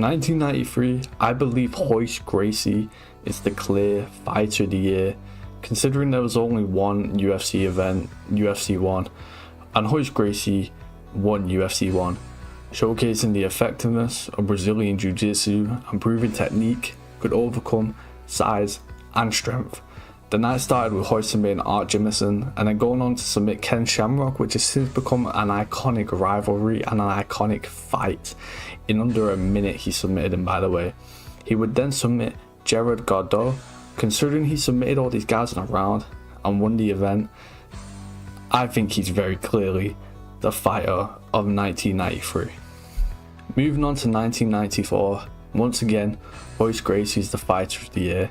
1993, I believe Royce Gracie is the clear fighter of the year, considering there was only one UFC event, UFC 1, and Royce Gracie won UFC 1, showcasing the effectiveness of Brazilian Jiu-Jitsu and proving technique could overcome size and strength. The night started with Royce submitting Art Jimison and then going on to submit Ken Shamrock, which has since become an iconic rivalry and an iconic fight. In under a minute he submitted him, by the way. He would then submit Gerard Gordeau. Considering he submitted all these guys in a round and won the event, I think he's very clearly the fighter of 1993. Moving on to 1994, once again, Royce Gracie is the fighter of the year.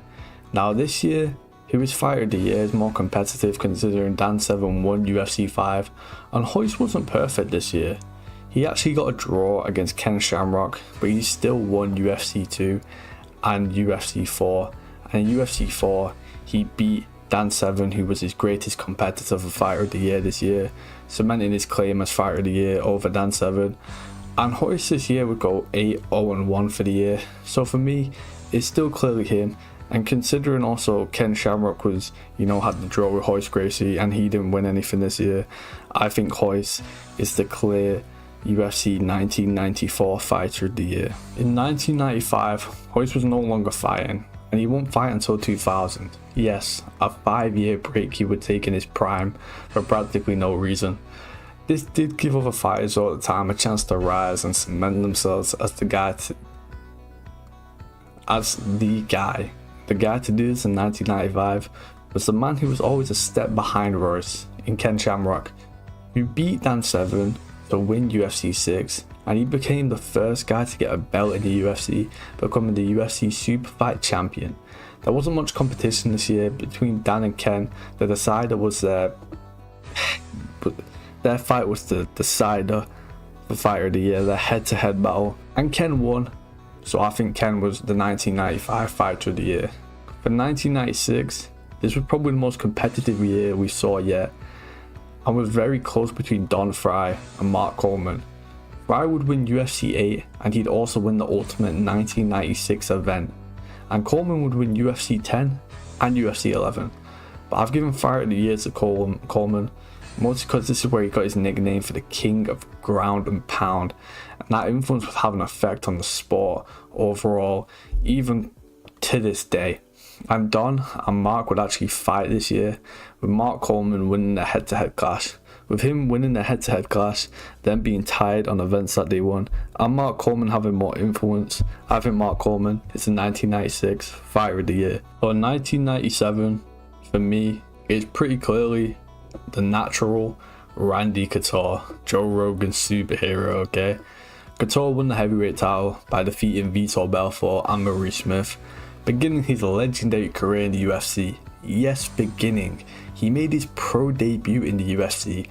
Now this year, he was fighter of the year, is more competitive considering Dan Severn won UFC 5, and Royce wasn't perfect this year. He actually got a draw against Ken Shamrock, but he still won UFC 2 and UFC 4, and in UFC 4 he beat Dan Severn, who was his greatest competitor for fighter of the year this year, cementing his claim as fighter of the year over Dan Severn. And Royce this year would go 8-0-1 for the year, so for me it's still clearly him. And considering also Ken Shamrock was, had the draw with Royce Gracie and he didn't win anything this year, I think Royce is the clear UFC 1994 fighter of the year. In 1995, Royce was no longer fighting, and he won't fight until 2000. Yes, a 5-year break he would take in his prime for practically no reason. This did give other fighters all the time a chance to rise and cement themselves as the guy to do this in 1995 was the man who was always a step behind Royce in Ken Shamrock, who beat Dan Severn to win UFC 6, and he became the first guy to get a belt in the UFC, becoming the UFC Super Fight champion. There wasn't much competition this year between Dan and Ken. The decider was their fight was the decider for fighter of the year, their head-to-head battle, and Ken won. So I think Ken was the 1995 fighter of the year. For 1996, this was probably the most competitive year we saw yet, and was very close between Don Fry and Mark Coleman. Fry would win UFC 8 and he'd also win the Ultimate 1996 event, and Coleman would win UFC 10 and UFC 11. But I've given fighter of the year to Coleman, mostly because this is where he got his nickname for the King of Ground and Pound, and that influence was having an effect on the sport overall, even to this day. And Don and Mark would actually fight this year, with Mark Coleman winning the head-to-head clash. With him winning the head-to-head clash, then being tied on events that they won, and Mark Coleman having more influence, I think Mark Coleman is the 1996 fighter of the year. But in 1997, for me, it's pretty clearly the natural Randy Couture, Joe Rogan's superhero, okay? Couture won the heavyweight title by defeating Vitor Belfort and Maurice Smith, beginning his legendary career in the UFC. Yes, beginning. He made his pro debut in the UFC,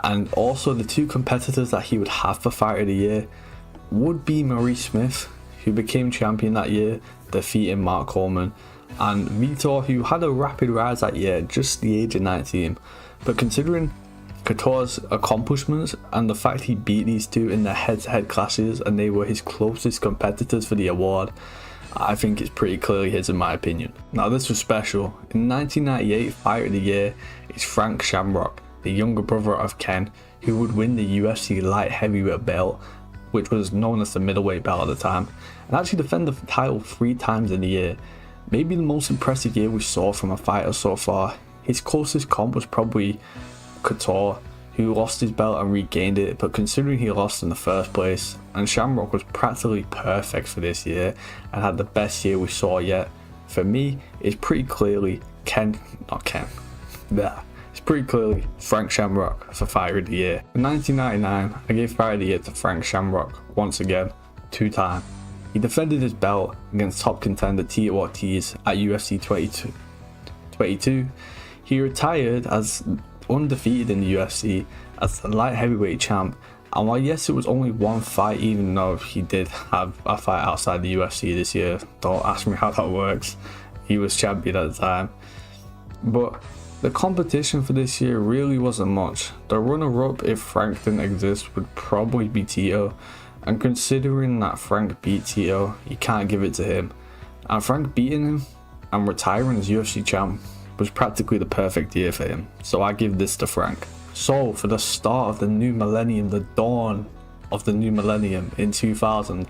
and also the two competitors that he would have for fighter of the year would be Maurice Smith, who became champion that year, defeating Mark Coleman, and Vitor, who had a rapid rise that year, just the age of 19. But considering Couture's accomplishments and the fact he beat these two in their head-to-head clashes and they were his closest competitors for the award, I think it's pretty clearly his in my opinion. Now this was special. In 1998, fighter of the year is Frank Shamrock, the younger brother of Ken, who would win the UFC light heavyweight belt, which was known as the middleweight belt at the time, and actually defended the title 3 times in the year. Maybe the most impressive year we saw from a fighter so far. His closest comp was probably Couture, who lost his belt and regained it, but considering he lost in the first place, and Shamrock was practically perfect for this year and had the best year we saw yet, for me, it's pretty clearly it's pretty clearly Frank Shamrock for fighter of the year. In 1999, I gave fighter of the year to Frank Shamrock once again, 2 times. He defended his belt against top contender Tito Ortiz at UFC 22. He retired as undefeated in the UFC as the light heavyweight champ, and while yes it was only 1 fight, even though he did have a fight outside the UFC this year, don't ask me how that works, he was champion at the time, but the competition for this year really wasn't much. The runner-up, if Frank didn't exist, would probably be Tito, And considering that Frank beat Tito, you can't give it to him. And Frank beating him and retiring as UFC champ was practically the perfect year for him. So I give this to Frank. So for the start of the new millennium, the dawn of the new millennium in 2000,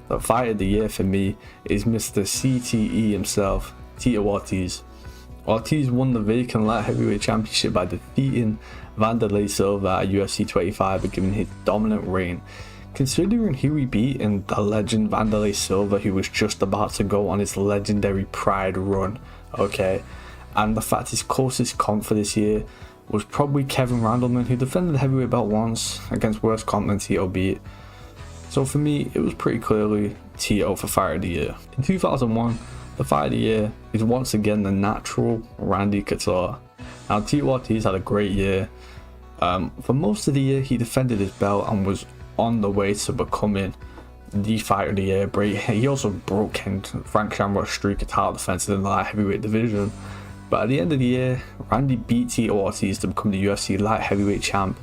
the fight of the year for me is Mr. CTE himself, Tito Ortiz. Ortiz won the vacant light heavyweight championship by defeating Wanderlei Silva at UFC 25 and giving his dominant reign. Considering who he beat in the legend Wanderlei Silva, who was just about to go on his legendary Pride run, okay, and the fact his closest comp for this year was probably Kevin Randleman, who defended the heavyweight belt once against worse comp than Tito beat. So for me, it was pretty clearly Tito for fight of the year. In 2001, the fight of the year is once again the natural Randy Couture. Now Tito Ortiz had a great year. For most of the year, he defended his belt and was on the way to becoming the fight of the year. He also broke Frank Shamrock's streak of title defenses in the light heavyweight division. But at the end of the year, Randy beat Tito Ortiz to become the UFC light heavyweight champ.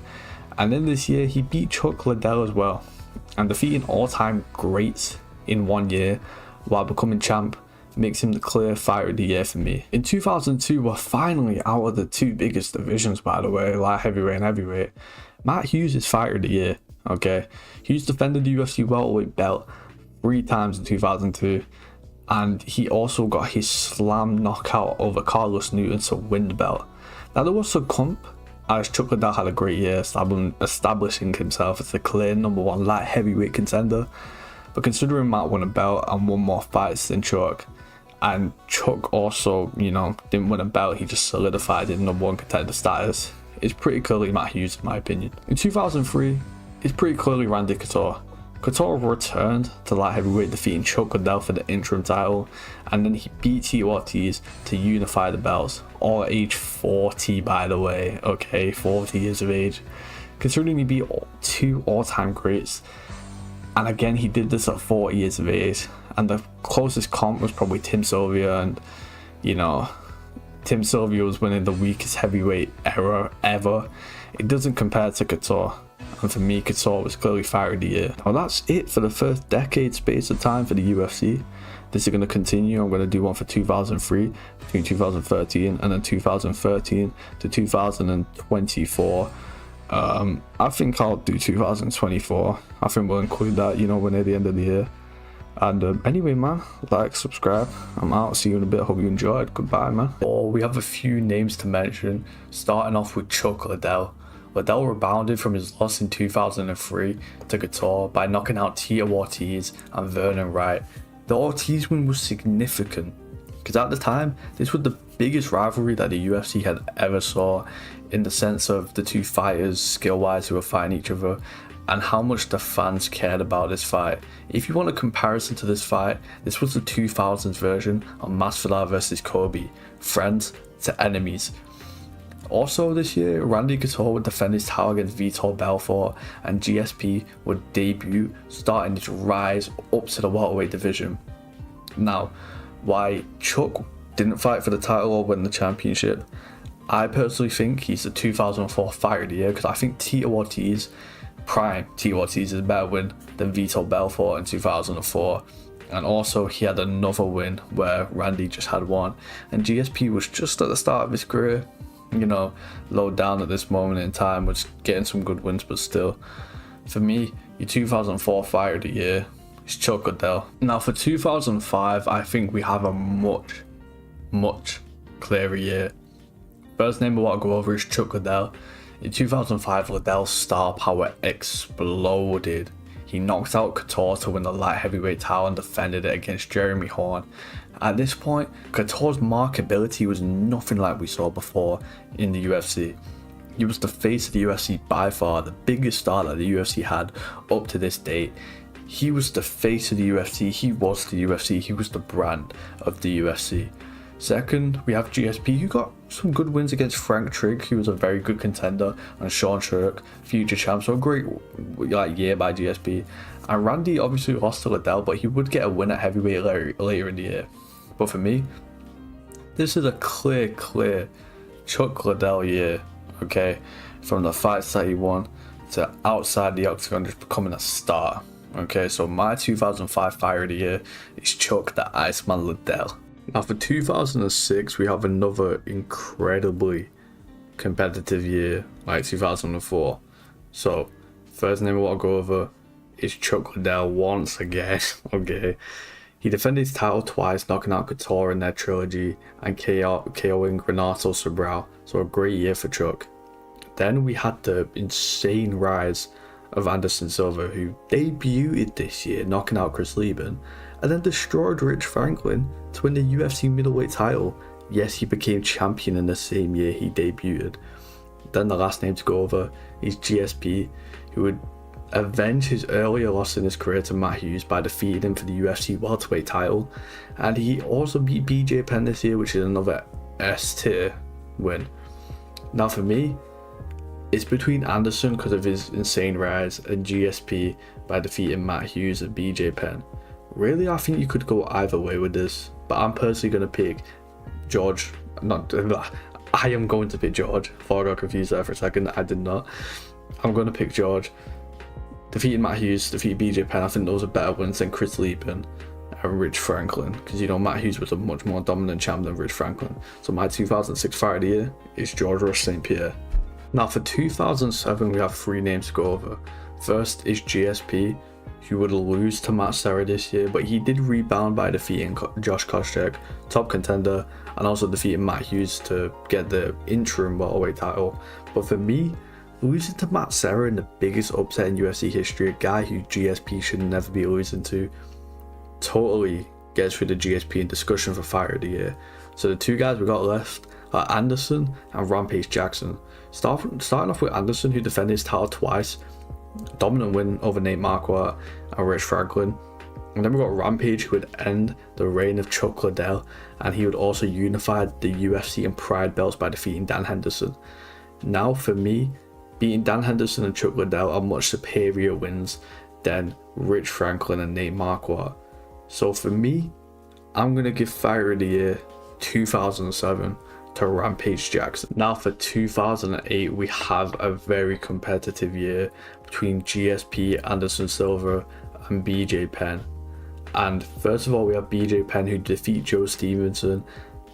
And then this year, he beat Chuck Liddell as well. And defeating all-time greats in 1 year while becoming champ makes him the clear fighter of the year for me. In 2002, we're finally out of the two biggest divisions, by the way, light heavyweight and heavyweight. Matt Hughes is fighter of the year, okay? Hughes defended the UFC welterweight belt 3 times in 2002. And he also got his slam knockout over Carlos Nunes to win the belt. Now there was some comp, as Chuck Liddell had a great year establishing himself as the clear #1 light heavyweight contender. But considering Matt won a belt and won more fights than Chuck, and Chuck also, didn't win a belt, he just solidified his #1 contender status, it's pretty clearly Matt Hughes in my opinion. In 2003, it's pretty clearly Randy Couture. Couture returned to light heavyweight, defeating Chuck Liddell for the interim title, and then he beat Tito Ortiz to unify the belts, all at age 40 by the way, okay, 40 years of age. Considering he beat 2 all-time greats, and again he did this at 40 years of age, and the closest comp was probably Tim Sylvia, and Tim Sylvia was winning the weakest heavyweight era ever. It doesn't compare to Couture. And for me, Couture was clearly fighter of the year. Now that's it for the first decade space of time for the UFC. This is going to continue. I'm going to do one for 2003, between 2013 and then 2013 to 2024. I think I'll do 2024. I think we'll include that, when near the end of the year. And anyway, man, like, subscribe. I'm out. See you in a bit. Hope you enjoyed. Goodbye, man. We have a few names to mention, starting off with Chuck Liddell. Liddell rebounded from his loss in 2003 to Couture by knocking out Tito Ortiz and Vernon Wright. The Ortiz win was significant because at the time, this was the biggest rivalry that the UFC had ever saw, in the sense of the two fighters skill-wise who were fighting each other and how much the fans cared about this fight. If you want a comparison to this fight, this was the 2000s version of Masvidal versus Kobe, friends to enemies. Also this year, Randy Couture would defend his title against Vitor Belfort, and GSP would debut, starting his rise up to the welterweight division. Now, why Chuck didn't fight for the title or win the championship, I personally think he's the 2004 fighter of the year, because I think Tito Ortiz, prime Tito Ortiz, is a better win than Vitor Belfort in 2004. And also he had another win where Randy just had one, and GSP was just at the start of his career. Low down at this moment in time, was getting some good wins, but still, for me, your 2004 fighter of the year is Chuck Liddell. Now for 2005, I think we have a much clearer year. First name I want to go over is Chuck Liddell. In 2005, Liddell's star power exploded. He knocked out Couture to win the light heavyweight title and defended it against Jeremy Horn. At this point, Couture's markability was nothing like we saw before in the UFC. He was the face of the UFC by far, the biggest star that the UFC had up to this date. He was the face of the UFC, he was the UFC, he was the brand of the UFC. Second, we have GSP, who got some good wins against Frank Trigg, who was a very good contender, and Sean Sherk, future champ, so a great year by GSP. And Randy obviously lost to Liddell, but he would get a win at heavyweight later in the year. But for me, this is a clear Chuck Liddell year, okay? From the fights that he won to outside the octagon, just becoming a star. Okay, so my 2005 Fighter of the Year is Chuck the Iceman Liddell. Now for 2006, we have another incredibly competitive year, like 2004. So, first name I want to go over is Chuck Liddell once again. Okay. He defended his title twice, knocking out Couture in their trilogy and KOing Renato Sobral. So a great year for Chuck. Then we had the insane rise of Anderson Silva, who debuted this year, knocking out Chris Lieben, and then destroyed Rich Franklin to win the UFC middleweight title. Yes, he became champion in the same year he debuted. Then the last name to go over is GSP, who would avenge his earlier loss in his career to Matt Hughes by defeating him for the UFC welterweight title, and he also beat BJ Penn this year, which is another S tier win. Now for me, it's between Anderson because of his insane rise and GSP by defeating Matt Hughes and BJ Penn. Really, I think you could go either way with this, but I'm personally going to pick George. I am going to pick George. Before I got confused there for a second, I did not. I'm going to pick George. Defeating Matt Hughes, defeating BJ Penn, I think those are better wins than Chris Lieben and Rich Franklin, because Matt Hughes was a much more dominant champ than Rich Franklin. So my 2006 Fighter of the Year is George Rush St. Pierre. Now for 2007, we have three names to go over. First is GSP, who would lose to Matt Serra this year, but he did rebound by defeating Josh Koscheck, top contender, and also defeating Matt Hughes to get the interim welterweight title. But for me, losing to Matt Serra in the biggest upset in UFC history, a guy who GSP should never be losing to, totally gets through the GSP in discussion for Fighter of the Year. So the two guys we got left are Anderson and Rampage Jackson. Starting off with Anderson, who defended his title twice, dominant win over Nate Marquardt and Rich Franklin. And then we got Rampage, who would end the reign of Chuck Liddell, and he would also unify the UFC and Pride belts by defeating Dan Henderson. Now for me, beating Dan Henderson and Chuck Liddell are much superior wins than Rich Franklin and Nate Marquardt. So for me, I'm going to give Fighter of the Year 2007 to Rampage Jackson. Now for 2008, we have a very competitive year between GSP, Anderson Silva and BJ Penn. And first of all, we have BJ Penn, who defeat Joe Stevenson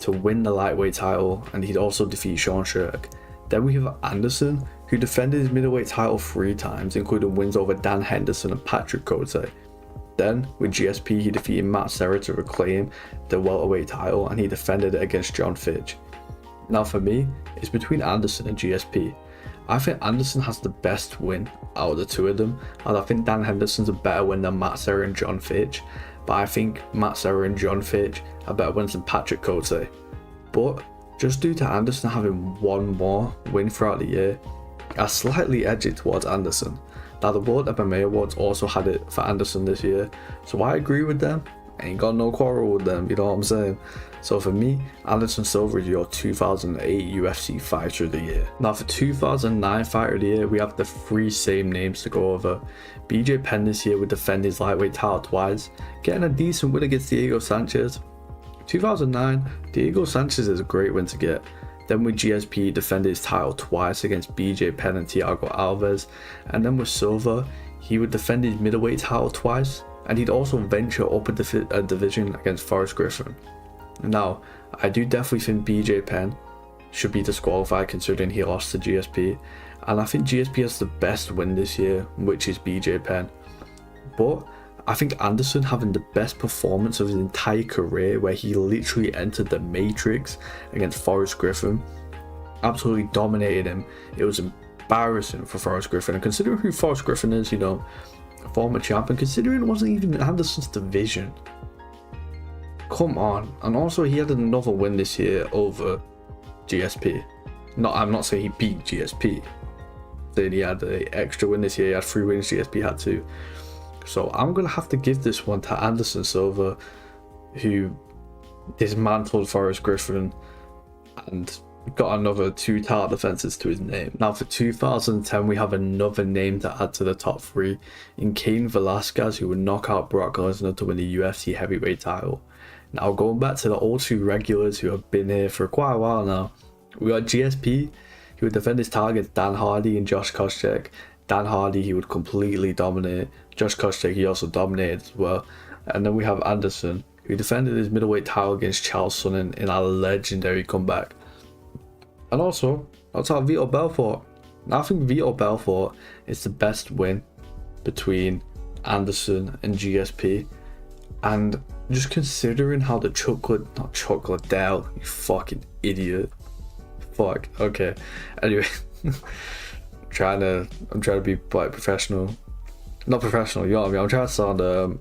to win the lightweight title, and he'd also defeat Sean Sherk. Then we have Anderson, who defended his middleweight title 3 times, including wins over Dan Henderson and Patrick Cote. Then, with GSP, he defeated Matt Serra to reclaim the welterweight title, and he defended it against John Fitch. Now for me, it's between Anderson and GSP. I think Anderson has the best win out of the two of them, and I think Dan Henderson's a better win than Matt Serra and John Fitch, but I think Matt Serra and John Fitch are better wins than Patrick Cote. But just due to Anderson having one more win throughout the year, I slightly edge it towards Anderson. Now the World MMA Awards also had it for Anderson this year, so I agree with them. I ain't got no quarrel with them, you know what I'm saying? So for me, Anderson Silva is your 2008 UFC Fighter of the Year. Now for 2009 Fighter of the Year, we have the 3 same names to go over. BJ Penn this year would defend his lightweight title twice, getting a decent win against Diego Sanchez. 2009, Diego Sanchez is a great win to get. Then with GSP, he defended his title twice against BJ Penn and Thiago Alves. And then with Silva, he would defend his middleweight title twice, and he'd also venture up a division against Forrest Griffin. Now, I do definitely think BJ Penn should be disqualified considering he lost to GSP, and I think GSP has the best win this year, which is BJ Penn. But I think Anderson having the best performance of his entire career, where he literally entered the Matrix against Forrest Griffin, absolutely dominated him. It was embarrassing for Forrest Griffin, and considering who Forrest Griffin is, a former champion, considering it wasn't even Anderson's division. Come on. And also he had another win this year over GSP. I'm not saying he beat GSP. Then he had an extra win this year. He had 3 wins, GSP had 2. So I'm going to have to give this one to Anderson Silva, who dismantled Forrest Griffin and got another 2 title defenses to his name. Now for 2010, we have another name to add to the top 3 in Cain Velasquez, who would knock out Brock Lesnar to win the UFC heavyweight title. Now going back to the old 2 regulars who have been here for quite a while now, we got GSP, who would defend his title against Dan Hardy and Josh Koscheck. Dan Hardy, he would completely dominate. Josh Koscheck, he also dominated as well. And then we have Anderson, who defended his middleweight title against Charles Sonnen in a legendary comeback. And also, I'll have Vitor Belfort. Now I think Vitor Belfort is the best win between Anderson and GSP. And just considering how the not chocolate Dell, you fucking idiot. Fuck, okay. Anyway, I'm trying to be quite professional. Not professional, you know what I mean? I'm trying to sound,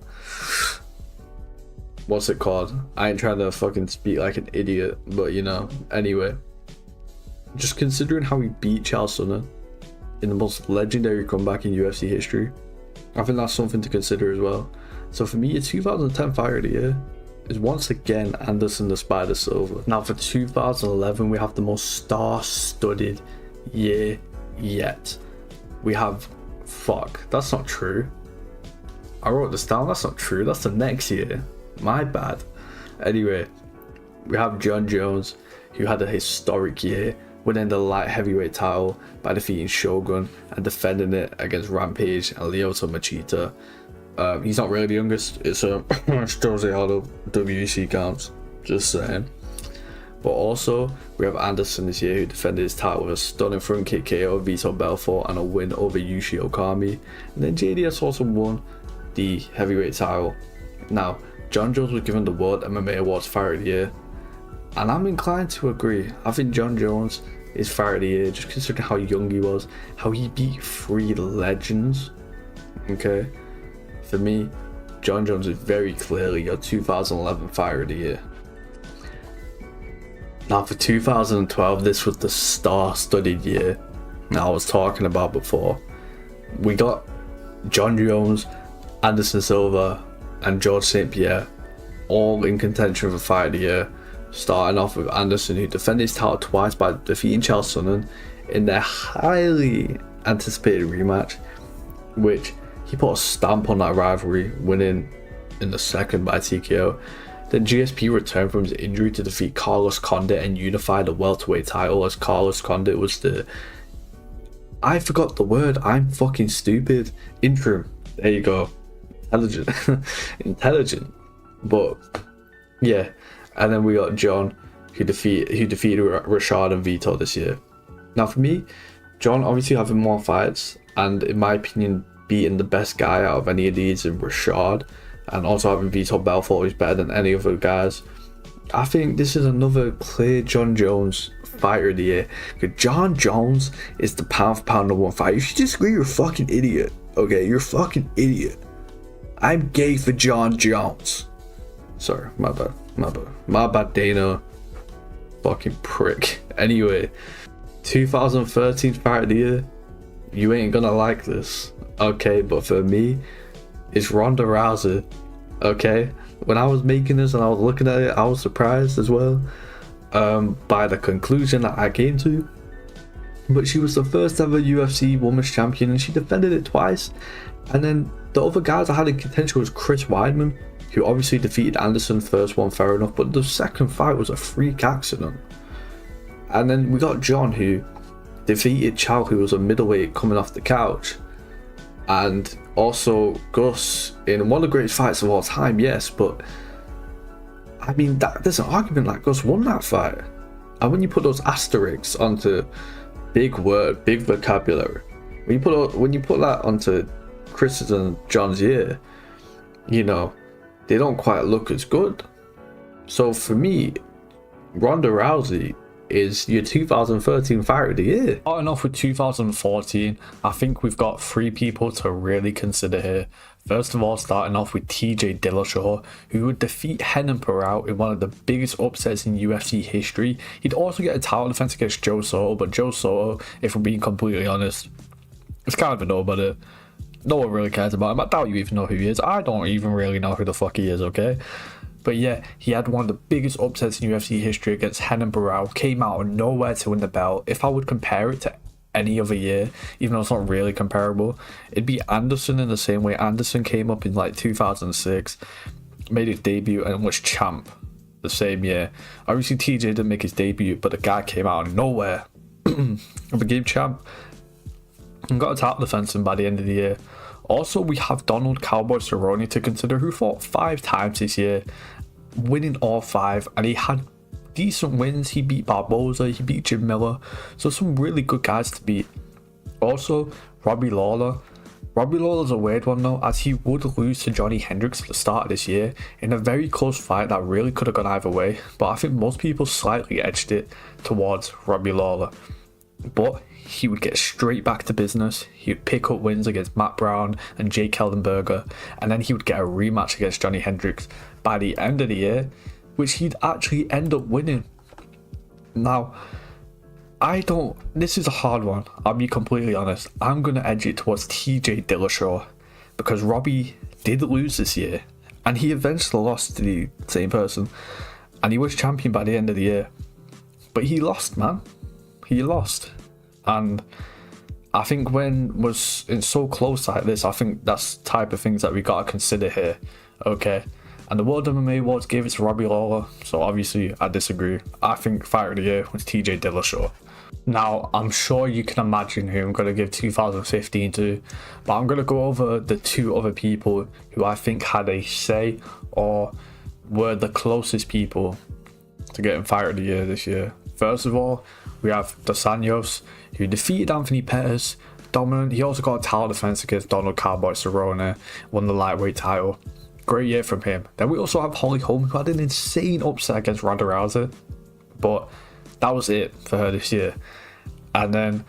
what's it called? I ain't trying to fucking speak like an idiot, but you know, anyway. Just considering how he beat Charles Sonnen in the most legendary comeback in UFC history, I think that's something to consider as well. So for me, a 2010 Fighter of the Year is once again Anderson the Spider Silva. Now for 2011, we have the most star-studded year yet. We have, fuck, that's not true. I wrote this down, that's not true, that's the next year. My bad. Anyway, we have Jon Jones, who had a historic year, winning the light heavyweight title by defeating Shogun and defending it against Rampage and Lyoto Machida. He's not really the youngest, it's shows how the WEC counts, just saying. But also, we have Anderson this year, who defended his title with a stunning front kick KO of Vitor Belfort and a win over Yushi Okami. And then JDS also won the heavyweight title. Now, Jon Jones was given the World MMA Awards Fighter of the Year, and I'm inclined to agree. I think Jon Jones is Fighter of the Year, just considering how young he was, how he beat 3 legends. Okay, for me, Jon Jones is very clearly your 2011 Fighter of the Year. Now for 2012, this was the star-studded year that I was talking about before. We got Jon Jones, Anderson Silva, and George St. Pierre all in contention for Fighter of the Year. Starting off with Anderson, who defended his title twice by defeating Charles Sonnen in their highly anticipated rematch, which he put a stamp on that rivalry, winning in the second by TKO. Then GSP returned from his injury to defeat Carlos Condit and unify the welterweight title, as Carlos Condit was the, I forgot the word, I'm fucking stupid, interim. There you go. Intelligent. But yeah. And then we got Jon, who defeated Rashad and Vitor this year. Now for me, Jon obviously having more fights, and in my opinion, beating the best guy out of any of these in Rashad, and also having Vitor Belfort, who's better than any other guys. I think this is another clear Jon Jones Fighter of the Year. Because Jon Jones is the pound for pound #1 fighter. If you disagree, you're a fucking idiot. Okay, you're a fucking idiot. I'm gay for Jon Jones. Sorry, my bad, Dana. Fucking prick. Anyway, 2013 Fighter of the Year. You ain't gonna like this. Okay, but for me, it's Ronda Rousey. Okay, when I was making this and I was looking at it, I was surprised as well by the conclusion that I came to. But she was the first ever UFC Women's Champion, and she defended it twice. And then the other guys I had in contention was Chris Weidman, who obviously defeated Anderson first one, fair enough, but the second fight was a freak accident. And then we got Jon, who defeated Chow, who was a middleweight coming off the couch. And also Gus in one of the greatest fights of all time, yes, but I mean, there's an argument that Gus won that fight. And when you put those asterisks onto big word, big vocabulary, when you put that onto Chris's and Jon's year, you know, they don't quite look as good. So for me, Ronda Rousey is your 2013 Fighter of the Year. Starting off with 2014, I think we've got 3 people to really consider here. First of all, starting off with TJ Dillashaw, who would defeat Renan Pereira in one of the biggest upsets in UFC history. He'd also get a title defense against Joe Soto, but Joe Soto, if we're being completely honest, it's kind of a nobody. No one really cares about him. I doubt you even know who he is. I don't even really know who the fuck he is, okay? But yeah, he had one of the biggest upsets in UFC history against Renan Pereira. Came out of nowhere to win the belt. If I would compare it to any other year, even though it's not really comparable, it'd be Anderson in the same way. Anderson came up in like 2006, made his debut and was champ the same year. Obviously TJ didn't make his debut, but the guy came out of nowhere and became champ. and got a title defense by the end of the year. Also, we have Donald Cowboy Cerrone to consider, who fought 5 times this year, winning all 5, and he had decent wins. He beat Barboza, he beat Jim Miller, so some really good guys to beat. Also, Robbie Lawler. Robbie Lawler's a weird one though, as he would lose to Johnny Hendricks at the start of this year in a very close fight that really could have gone either way, but I think most people slightly edged it towards Robbie Lawler. But he would get straight back to business. He would pick up wins against Matt Brown and Jake Ellenberger, and then he would get a rematch against Johnny Hendricks by the end of the year, which he'd actually end up winning. Now, this is a hard one, I'll be completely honest. I'm going to edge it towards TJ Dillashaw, because Robbie did lose this year, and he eventually lost to the same person, and he was champion by the end of the year. But he lost, man. He lost. And I think when was in so close like this, I think that's the type of things that we got to consider here, okay? And the World MMA Awards gave it to Robbie Lawler, so obviously I disagree. I think Fighter of the Year was TJ Dillashaw. Now, I'm sure you can imagine who I'm going to give 2015 to, but I'm going to go over the 2 other people who I think had a say or were the closest people to getting Fighter of the Year this year. First of all, we have Dos Anjos, who defeated Anthony Pettis, dominant. He also got a title defense against Donald Cowboy Cerrone, won the lightweight title. Great year from him. Then we also have Holly Holm, who had an insane upset against Ronda Rousey, but that was it for her this year. And then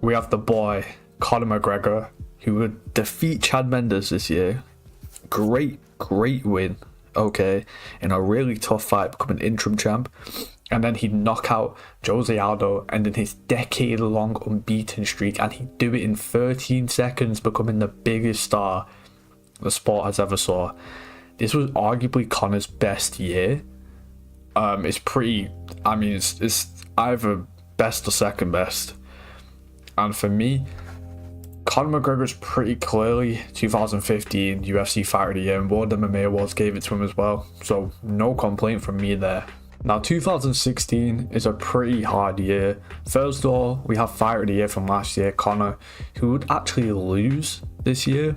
we have the boy Conor McGregor, who would defeat Chad Mendes this year. Great win, okay, in a really tough fight, becoming interim champ. And then he'd knock out Jose Aldo, ending his decade-long unbeaten streak, and he'd do it in 13 seconds, becoming the biggest star the sport has ever saw. This was arguably Conor's best year. It's either best or second best. And for me, Conor McGregor's pretty clearly 2015 UFC Fighter of the Year, and World MMA Awards gave it to him as well. So no complaint from me there. Now, 2016 is a pretty hard year. First of all, we have Fighter of the Year from last year, Conor, who would actually lose this year.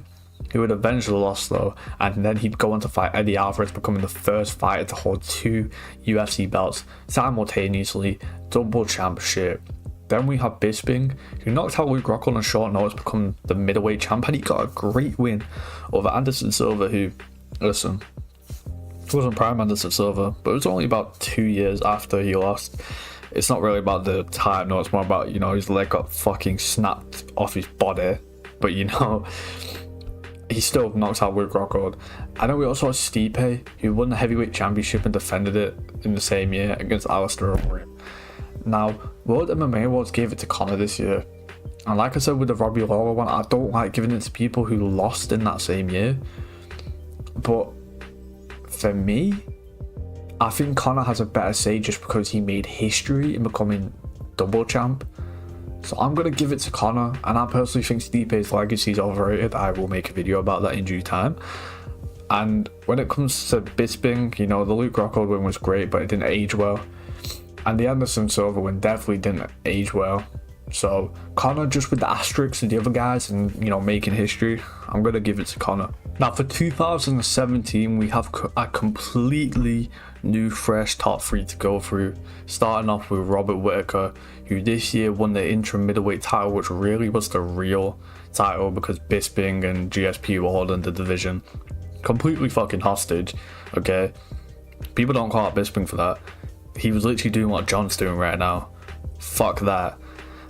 He would eventually lost though, and then he'd go on to fight Eddie Alvarez, becoming the first fighter to hold 2 UFC belts simultaneously, double championship. Then we have Bisping, who knocked out Luke Rockhold on short notice, become the middleweight champ, and he got a great win over Anderson Silva, who, listen, wasn't prime Anderson Silva, but it was only about 2 years after he lost. It's not really about the time, no, it's more about, his leg got fucking snapped off his body, but he still knocks out Luke Rockhold. And then we also have Stipe, who won the heavyweight championship and defended it in the same year against Alistair Overeem. Now, World MMA Awards gave it to Conor this year, and like I said with the Robbie Lawler one, I don't like giving it to people who lost in that same year, but for me, I think Conor has a better say just because he made history in becoming double champ. So I'm going to give it to Conor, and I personally think Stipe's legacy is overrated. I will make a video about that in due time. And when it comes to Bisping, the Luke Rockhold win was great, but it didn't age well. And the Anderson Silva win definitely didn't age well. So Conor, just with the asterisks of the other guys and, making history, I'm going to give it to Conor. Now for 2017, we have a completely new fresh top 3 to go through, starting off with Robert Whittaker, who this year won the interim middleweight title, which really was the real title because Bisping and GSP were holding the division completely fucking hostage, okay? People don't call out Bisping for that. He was literally doing what John's doing right now. Fuck that.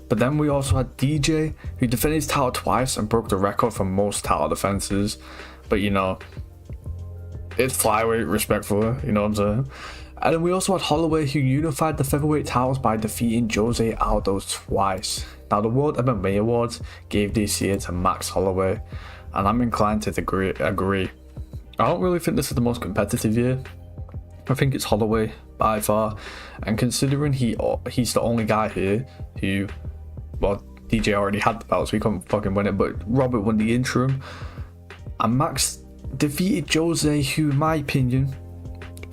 But then we also had DJ, who defended his title twice and broke the record for most title defenses. But it's flyweight, respectfully, you know what I'm saying? And then we also had Holloway, who unified the featherweight titles by defeating Jose Aldo twice. Now, the World MMA Awards gave this year to Max Holloway, and I'm inclined to agree. I don't really think this is the most competitive year. I think it's Holloway by far, and considering he's the only guy here who, well, DJ already had the belt, so he couldn't fucking win it, but Robert won the interim, and Max defeated Jose, who in my opinion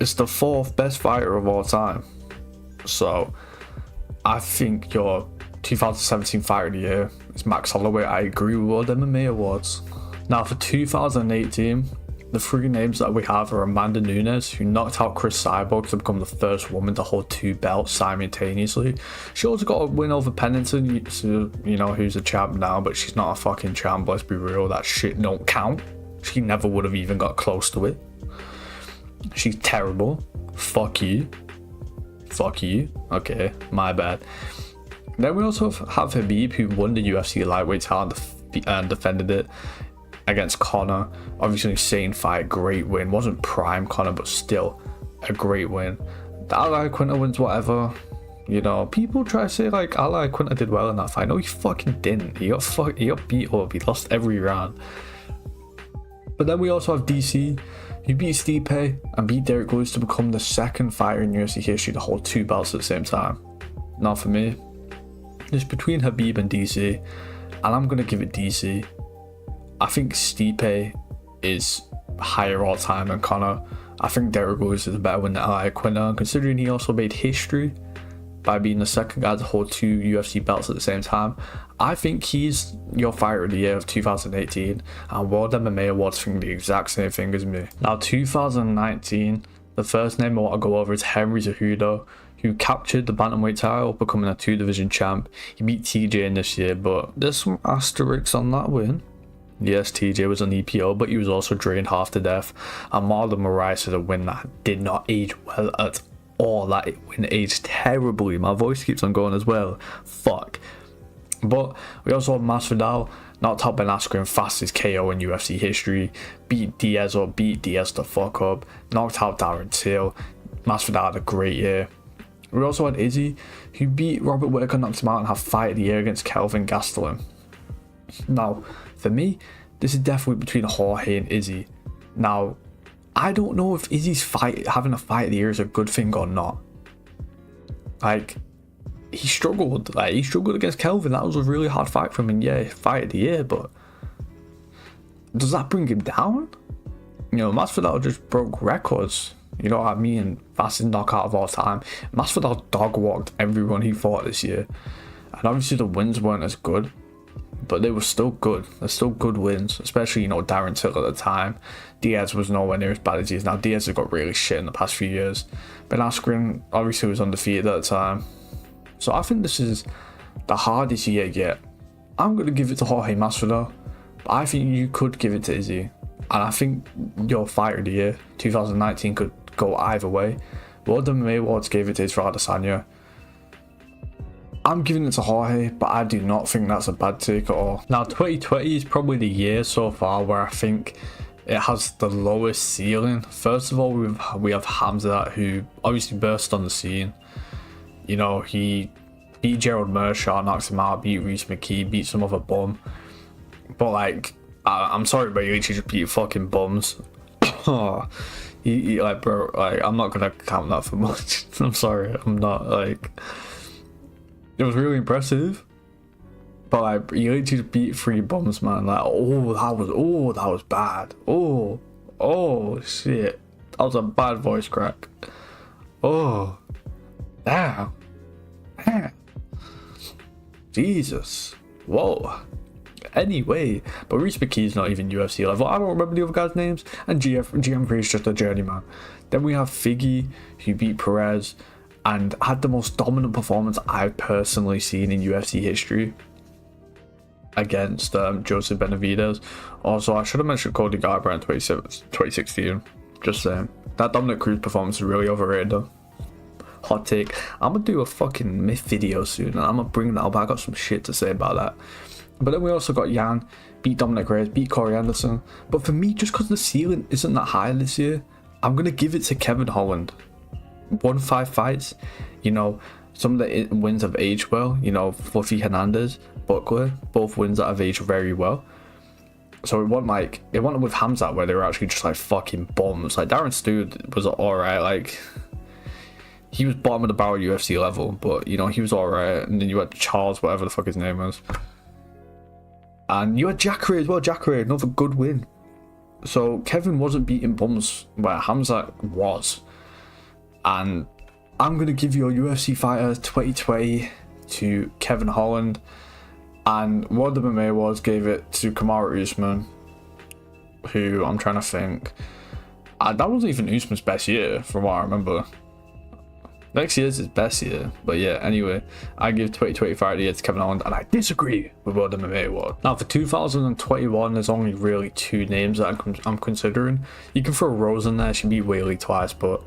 is the 4th best fighter of all time. So I think your 2017 Fighter of the Year it's Max Holloway. I agree with World MMA Awards. Now for 2018, the three names that we have are Amanda Nunes, who knocked out Chris Cyborg to become the first woman to hold 2 belts simultaneously. She also got a win over Pennington, so, you know, who's a champ now, but she's not a fucking champ, let's be real, that shit don't count. She never would have even got close to it. She's terrible. Fuck you. Fuck you. Okay, my bad. Then we also have Khabib, who won the UFC lightweight title and defended it against Conor. Obviously, same fight, great win. Wasn't prime Conor, but still a great win. The Ally Quinter wins whatever. You know, people try to say like Ally Quinter did well in that fight. No, he fucking didn't. He got beat up. He lost every round. But then we also have DC, who beat Stipe and beat Derek Lewis to become the second fighter in UFC history to hold 2 belts at the same time. Now for me, it's between Khabib and DC, and I'm gonna give it DC. I think Stipe is higher all time than Conor. I think Derek Lewis is a better win than Ally Quinter, considering he also made history by being the second guy to hold 2 UFC belts at the same time. I think he's your fighter of the year of 2018, and World MMA Awards think the exact same thing as me. Now 2019, the first name I want to go over is Henry Cejudo, who captured the bantamweight title, becoming a 2-division champ. He beat TJ in this year, but there's some asterisks on that win. Yes, TJ was on EPO, but he was also drained half to death. And Marlon Moraes is a win that did not age well at all. That win aged terribly. My voice keeps on going as well. Fuck. But we also have Masvidal, knocked out Ben Askren, fastest KO in UFC history. Beat Diaz the fuck up. Knocked out Darren Till. Masvidal had a great year. We also had Izzy, who beat Robert Whittaker, knocked him out, and had fight of the year against Kelvin Gastelum. Now, for me, this is definitely between Jorge and Izzy. Now, I don't know if Izzy's having a fight of the year is a good thing or not. Like, he struggled against Kelvin. That was a really hard fight for him, and yeah, fight of the year, but does that bring him down? You know, Masvidal just broke records. You know what I mean? Fastest knockout of all time. Masvidal dog walked everyone he fought this year. And obviously the wins weren't as good, but they were still good. They're still good wins, especially, you know, Darren Till at the time. Diaz was nowhere near as bad as he is now. Diaz has got really shit in the past few years. Ben Askren obviously was undefeated at the time. So I think this is the hardest year yet. I'm going to give it to Jorge Masvidal, but I think you could give it to Izzy. And I think your fighter of the year, 2019, could go either way. World MMA Awards gave it to Israel Adesanya. I'm giving it to Jorge, but I do not think that's a bad take at all. Now 2020 is probably the year so far where I think it has the lowest ceiling. First of all, we have Hamzat, who obviously burst on the scene. You know, he beat Gerald Mershaw, knocked him out, beat Reese McKee, beat some other bum. But like, I'm sorry, but you literally just beat fucking bums. Like, bro, like, I'm not gonna count that for much. I'm sorry, I'm not, like, it was really impressive, but like, you literally just beat 3 bums, man. Like, that was bad. Oh shit, that was a bad voice crack. Damn. Jesus, whoa. Anyway, but Reese McKee's not even UFC level. I don't remember the other guys' names, and GM3 is just a journeyman. Then we have Figgy, who beat Perez and had the most dominant performance I've personally seen in UFC history against Joseph Benavidez. Also, I should have mentioned Cody Garbrandt in 2016. Just saying, that Dominic Cruz performance is really overrated though. Hot take. I'm gonna do a fucking myth video soon, and I'm gonna bring that up. I got some shit to say about that. But then we also got Yan, beat Dominic Reyes, beat Corey Anderson. But for me, just because the ceiling isn't that high this year, I'm going to give it to Kevin Holland. Won 5 fights. You know, some of the wins have aged well. You know, Fluffy Hernandez, Buckler, both wins that have aged very well. So it wasn't with Hamzat where they were actually just like fucking bombs. Like Darren Stewart was alright. Like, he was bottom of the barrel UFC level, but you know, he was alright. And then you had Charles, whatever the fuck his name was. And you had Jacare as well. Jacare, another good win. So Kevin wasn't beating bums where Hamzat was. And I'm going to give your UFC fighter 2020 to Kevin Holland. And World MMA Awards gave it to Kamaru Usman, who I'm trying to think. That wasn't even Usman's best year, from what I remember. Next year's his best year, but yeah, anyway, I give 2020 Fighter of the Year to Kevin Owens, and I disagree with World MMA Award. Now, for 2021, there's only really 2 names that I'm considering. You can throw Rose in there, she beat Whaley twice, but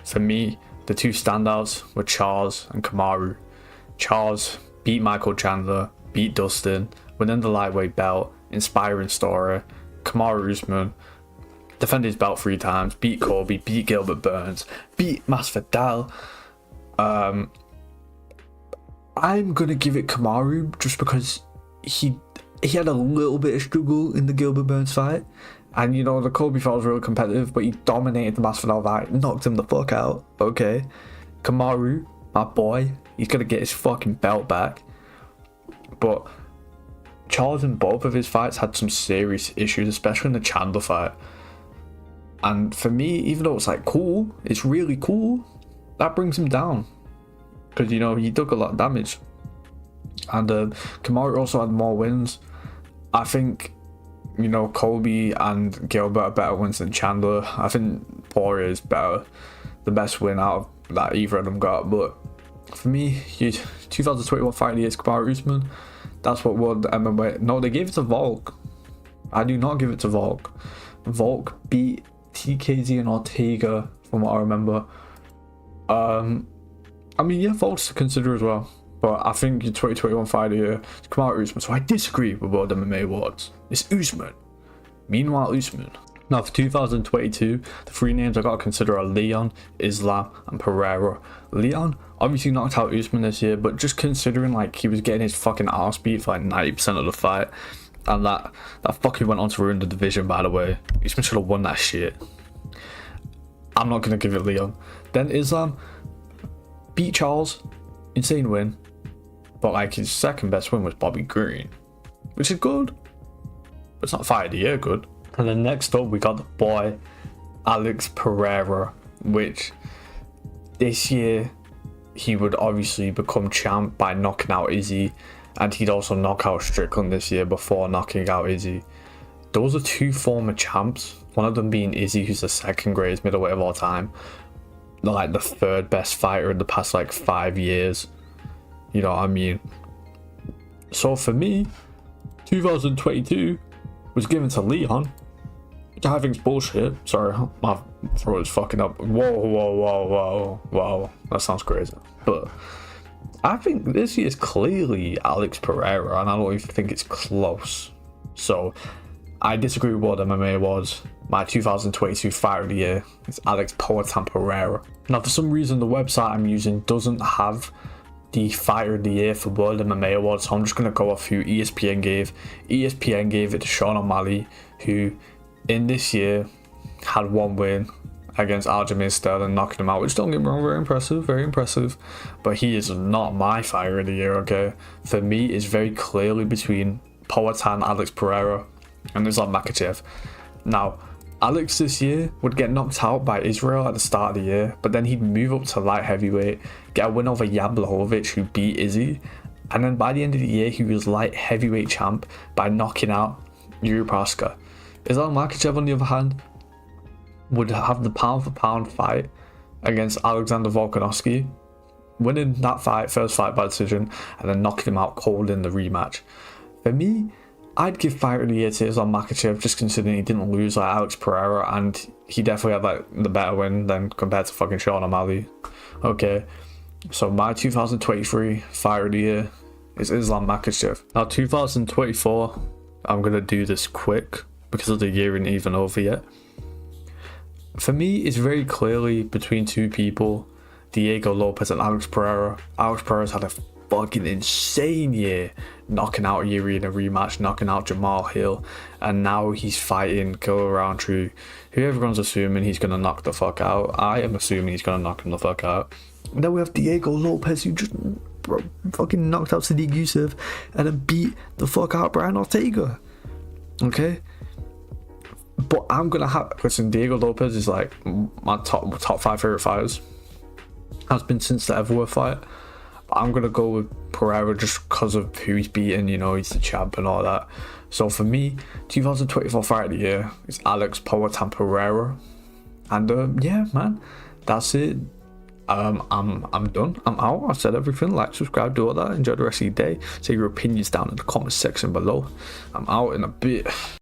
for me, the 2 standouts were Charles and Kamaru. Charles beat Michael Chandler, beat Dustin, winning the lightweight belt, inspiring story. Kamaru Usman defended his belt 3 times, beat Colby, beat Gilbert Burns, beat Masvidal. I'm gonna give it Kamaru just because he had a little bit of struggle in the Gilbert Burns fight, and you know the Colby fight was really competitive, but he dominated the Masvidal fight, knocked him the fuck out. Okay, Kamaru, my boy, he's gonna get his fucking belt back. But Charles in both of his fights had some serious issues, especially in the Chandler fight. And for me, even though it's like cool, it's really cool, that brings him down. Because, you know, he took a lot of damage. And Kamaru also had more wins. I think, you know, Colby and Gilbert are better wins than Chandler. I think Poirier is better, the best win out of that either of them got. But for me, 2021 Fight of the Year is Kamaru Usman. That's what World MMA... No, they gave it to Volk. I do not give it to Volk. Volk beat TKZ and Ortega, from what I remember. I mean, yeah, Volk's to consider as well. But I think your 2021 Fight of the Year is Kamaru Usman. So I disagree with World MMA Awards. It's Usman. Meanwhile, Usman. Now, for 2022, the 3 names I got to consider are Leon, Islam, and Pereira. Leon obviously knocked out Usman this year, but just considering like he was getting his fucking arse beat for like 90% of the fight, and that fucking went on to ruin the division, by the way. Usman should have won that shit. I'm not going to give it Leon. Then Islam beat Charles. Insane win. But like his second best win was Bobby Green, which is good. But it's not Fight of the Year good. And then next up, we got the boy, Alex Pereira, which this year he would obviously become champ by knocking out Izzy, and he'd also knock out Strickland this year before knocking out Izzy. Those are 2 former champs, one of them being Izzy, who's the 2nd greatest middleweight of all time, like the 3rd best fighter in the past like 5 years. You know what I mean? So for me, 2022 was given to Leon, which I think is bullshit. Sorry, my throat is fucking up. Whoa. That sounds crazy. But I think this year is clearly Alex Pereira, and I don't even think it's close. So I disagree with what MMA Awards. My 2022 Fighter of the Year is Alex Poatan Pereira. Now, for some reason, the website I'm using doesn't have the Fighter of the Year for World MMA Awards, so I'm just going to go off who ESPN gave. ESPN gave it to Sean O'Malley, who in this year had 1 win against Aljamain Sterling, knocking him out, which, don't get me wrong, very impressive, but he is not my Fighter of the Year. Okay, for me, it's very clearly between Poatan, Alex Pereira, and Islam Makhachev. Now, Alex this year would get knocked out by Israel at the start of the year, but then he'd move up to light heavyweight, get a win over Jan Blachowicz, who beat Izzy, and then by the end of the year he was light heavyweight champ by knocking out Yuri Prochazka. Islam Makhachev, on the other hand, would have the pound for pound fight against Alexander Volkanovski, winning that fight, first fight by decision, and then knocking him out cold in the rematch. For me, I'd give Fighter of the Year to Islam Makhachev, just considering he didn't lose like Alex Pereira, and he definitely had like the better win than compared to fucking Sean O'Malley. Okay, so my 2023 Fighter of the Year is Islam Makhachev. Now 2024, I'm gonna do this quick because the year isn't even over yet. For me, it's very clearly between 2 people, Diego Lopez and Alex Pereira. Alex Pereira's had a fucking insane year, knocking out Yuri in a rematch, knocking out Jamal Hill, and now he's fighting Killer Roundtree, who everyone's assuming he's gonna knock the fuck out. I am assuming he's gonna knock him the fuck out. And then we have Diego Lopez, who just fucking knocked out Sadiq Youssef and then beat the fuck out Brian Ortega. Okay, but I'm gonna have, listen, Diego Lopez is like my top 5 favorite fighters. Has been since the Everworth fight. But I'm going to go with Pereira just because of who he's beaten, you know, he's the champ and all that. So for me, 2024 Fighter of the Year is Alex Poatan Pereira. And yeah, man, that's it. I'm done. I'm out. I've said everything. Like, subscribe, do all that. Enjoy the rest of your day. Say your opinions down in the comment section below. I'm out in a bit.